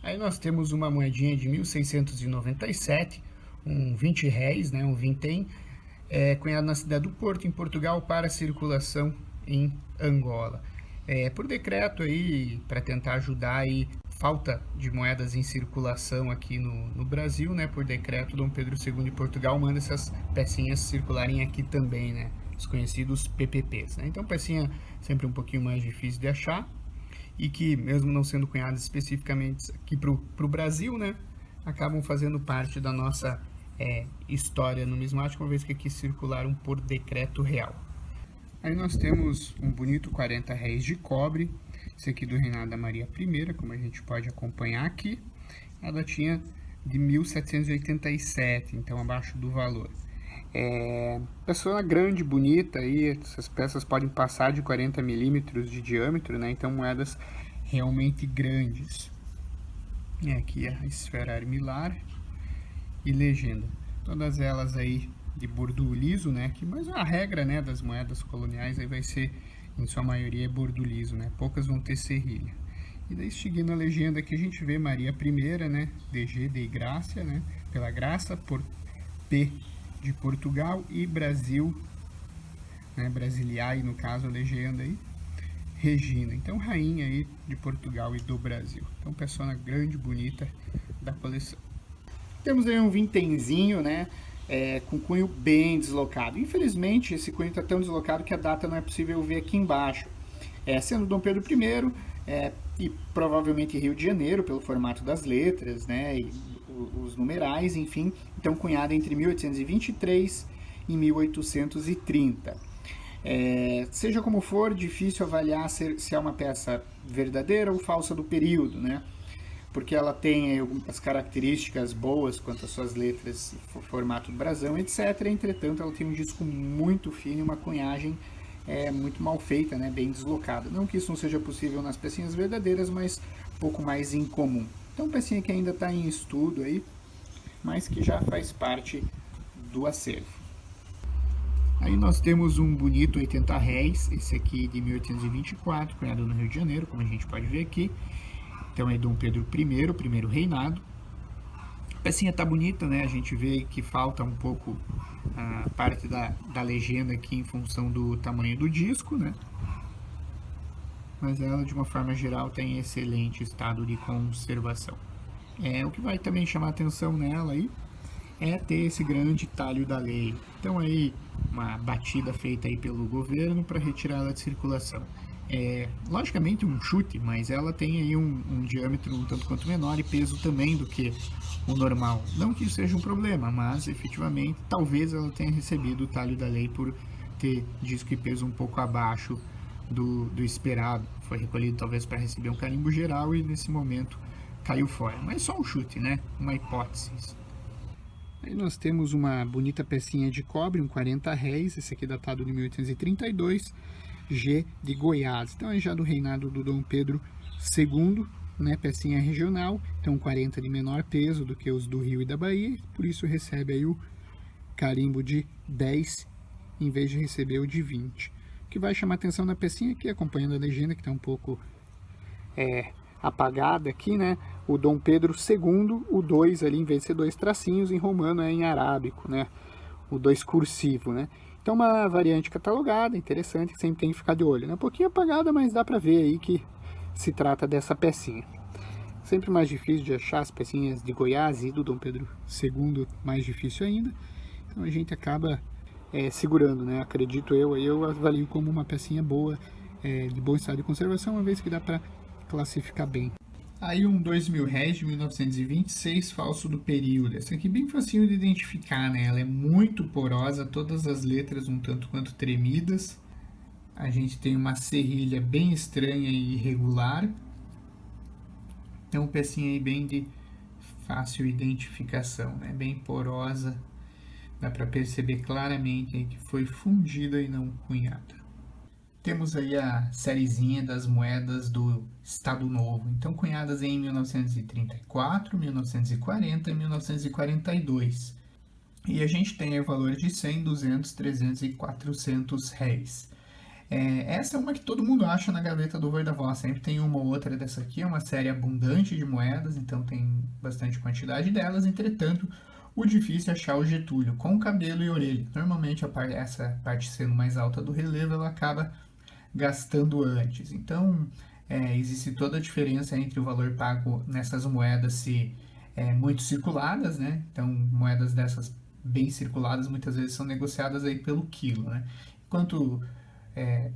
Aí nós temos uma moedinha de 1697, um 20 réis, né, um vintém, cunhado na cidade do Porto, em Portugal, para circulação em Angola. Por decreto aí, para tentar ajudar aí, falta de moedas em circulação aqui no Brasil, né, por decreto, Dom Pedro II de Portugal manda essas pecinhas circularem aqui também, né, os conhecidos PPPs, né? Então, pecinha sempre um pouquinho mais difícil de achar, e que, mesmo não sendo cunhadas especificamente aqui para o Brasil, né, acabam fazendo parte da nossa história numismática, uma vez que aqui circularam por decreto real. Aí nós temos um bonito 40 réis de cobre, esse aqui do reinado da Maria I, como a gente pode acompanhar aqui, a datinha de 1787, então abaixo do valor. Pessoa grande, bonita, aí, essas peças podem passar de 40 milímetros de diâmetro, né? Então moedas realmente grandes. E aqui a esfera armilar e legenda. Todas elas aí de bordo liso, né? Mas a regra, né, das moedas coloniais aí vai ser, em sua maioria, bordo liso, né? Poucas vão ter serrilha. E daí, seguindo a legenda aqui, a gente vê Maria I, né? DG, Dei Graça, né? Pela graça, por P de Portugal, e Brasil, né? Brasiliae, no caso, a legenda aí, Regina. Então, rainha aí de Portugal e do Brasil. Então, persona grande, bonita da coleção. Temos aí um vintenzinho, né? Com cunho bem deslocado. Infelizmente, esse cunho está tão deslocado que a data não é possível ver aqui embaixo. Sendo Dom Pedro I, e provavelmente Rio de Janeiro, pelo formato das letras, né? E os numerais, enfim. Então, cunhado entre 1823 e 1830. Seja como for, difícil avaliar se é uma peça verdadeira ou falsa do período, né? Porque ela tem algumas características boas quanto às suas letras, formato do brasão, etc. Entretanto, ela tem um disco muito fino e uma cunhagem muito mal feita, né? Bem deslocada. Não que isso não seja possível nas pecinhas verdadeiras, mas um pouco mais incomum. Então, pecinha que ainda está em estudo aí, mas que já faz parte do acervo. Aí nós temos um bonito 80 réis, esse aqui de 1824, cunhado no Rio de Janeiro, como a gente pode ver aqui. Então é Dom Pedro I, o primeiro reinado. A pecinha tá bonita, né? A gente vê que falta um pouco a parte da legenda aqui em função do tamanho do disco, né? Mas ela, de uma forma geral, tem excelente estado de conservação. O que vai também chamar atenção nela aí é ter esse grande talho da lei. Então aí, uma batida feita aí pelo governo para retirá-la de circulação. Logicamente um chute, mas ela tem aí um diâmetro um tanto quanto menor e peso também do que o normal. Não que isso seja um problema, mas efetivamente talvez ela tenha recebido o talho da lei por ter disco e peso um pouco abaixo do esperado. Foi recolhido talvez para receber um carimbo geral e nesse momento caiu fora. Mas só um chute, né? Uma hipótese. Aí nós temos uma bonita pecinha de cobre, um 40 réis, esse aqui datado de 1832, G de Goiás. Então é já do reinado do Dom Pedro II, né, pecinha regional, então 40 de menor peso do que os do Rio e da Bahia, por isso recebe aí o carimbo de 10 em vez de receber o de 20. O que vai chamar atenção na pecinha aqui, acompanhando a legenda, que está um pouco apagada aqui, né, o Dom Pedro II, o 2 ali, em vez de ser 2 tracinhos, em romano é em arábico, né, o 2 cursivo, né. Então, uma variante catalogada, interessante, que sempre tem que ficar de olho. É um pouquinho apagada, mas dá para ver aí que se trata dessa pecinha. Sempre mais difícil de achar as pecinhas de Goiás e do Dom Pedro II, mais difícil ainda. Então, a gente acaba segurando, né? Acredito eu avalio como uma pecinha boa, de bom estado de conservação, uma vez que dá para classificar bem. Aí um 2.000 réis de 1926, falso do período. Essa aqui é bem facinho de identificar, né? Ela é muito porosa, todas as letras um tanto quanto tremidas. A gente tem uma serrilha bem estranha e irregular. É uma pecinha aí bem de fácil identificação, né? Bem porosa. Dá para perceber claramente aí que foi fundida e não cunhada. Temos aí a sériezinha das moedas do Estado Novo, então cunhadas em 1934, 1940 e 1942. E a gente tem o valor de 100, 200, 300 e 400 réis. Essa é uma que todo mundo acha na gaveta do Voidavó, sempre tem uma ou outra dessa aqui, é uma série abundante de moedas, então tem bastante quantidade delas, entretanto, o difícil é achar o Getúlio, com cabelo e orelha. Normalmente essa parte sendo mais alta do relevo, ela acaba gastando antes. Então, existe toda a diferença entre o valor pago nessas moedas se muito circuladas, né? Então, moedas dessas bem circuladas muitas vezes são negociadas aí pelo quilo, né? Enquanto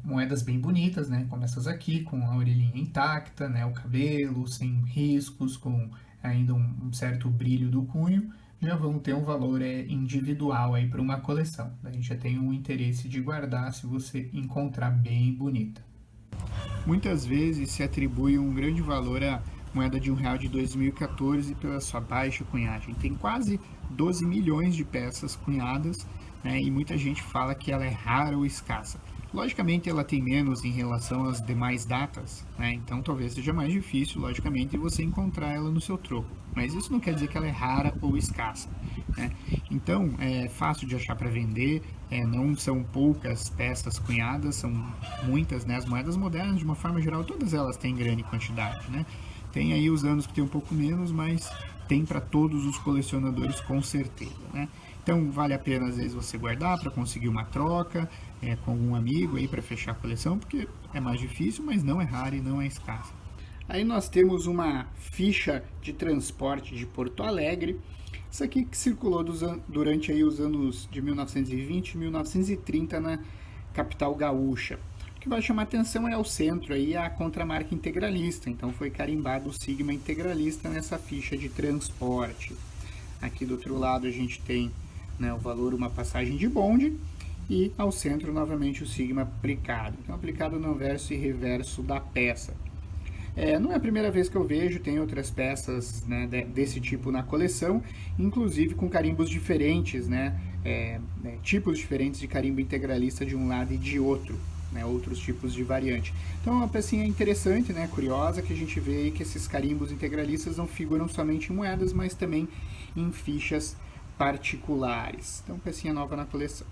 moedas bem bonitas, né? Como essas aqui, com a orelhinha intacta, né? O cabelo sem riscos, com ainda um certo brilho do cunho, já vão ter um valor individual aí para uma coleção. A gente já tem um interesse de guardar se você encontrar bem bonita. Muitas vezes se atribui um grande valor à moeda de R$1 de 2014 pela sua baixa cunhagem. Tem quase 12 milhões de peças cunhadas, né, e muita gente fala que ela é rara ou escassa. Logicamente ela tem menos em relação às demais datas, né, então talvez seja mais difícil, logicamente, você encontrar ela no seu troco. Mas isso não quer dizer que ela é rara ou escassa, né? Então é fácil de achar para vender, não são poucas peças cunhadas, são muitas, né? As moedas modernas, de uma forma geral, todas elas têm grande quantidade, né? Tem aí os anos que tem um pouco menos, mas tem para todos os colecionadores com certeza, né? Então vale a pena às vezes você guardar para conseguir uma troca com algum amigo aí para fechar a coleção, porque é mais difícil, mas não é rara e não é escassa. Aí nós temos uma ficha de transporte de Porto Alegre, isso aqui que circulou durante aí os anos de 1920 e 1930 na capital gaúcha. O que vai chamar atenção é o centro aí, a contramarca integralista, então foi carimbado o sigma integralista nessa ficha de transporte. Aqui do outro lado a gente tem, né, o valor, uma passagem de bonde, e ao centro novamente o sigma aplicado, então aplicado no verso e reverso da peça. Não é a primeira vez que eu vejo, tem outras peças, né, desse tipo na coleção, inclusive com carimbos diferentes, né, tipos diferentes de carimbo integralista de um lado e de outro, né, outros tipos de variante. Então é uma pecinha interessante, né, curiosa, que a gente vê aí que esses carimbos integralistas não figuram somente em moedas, mas também em fichas particulares. Então pecinha nova na coleção.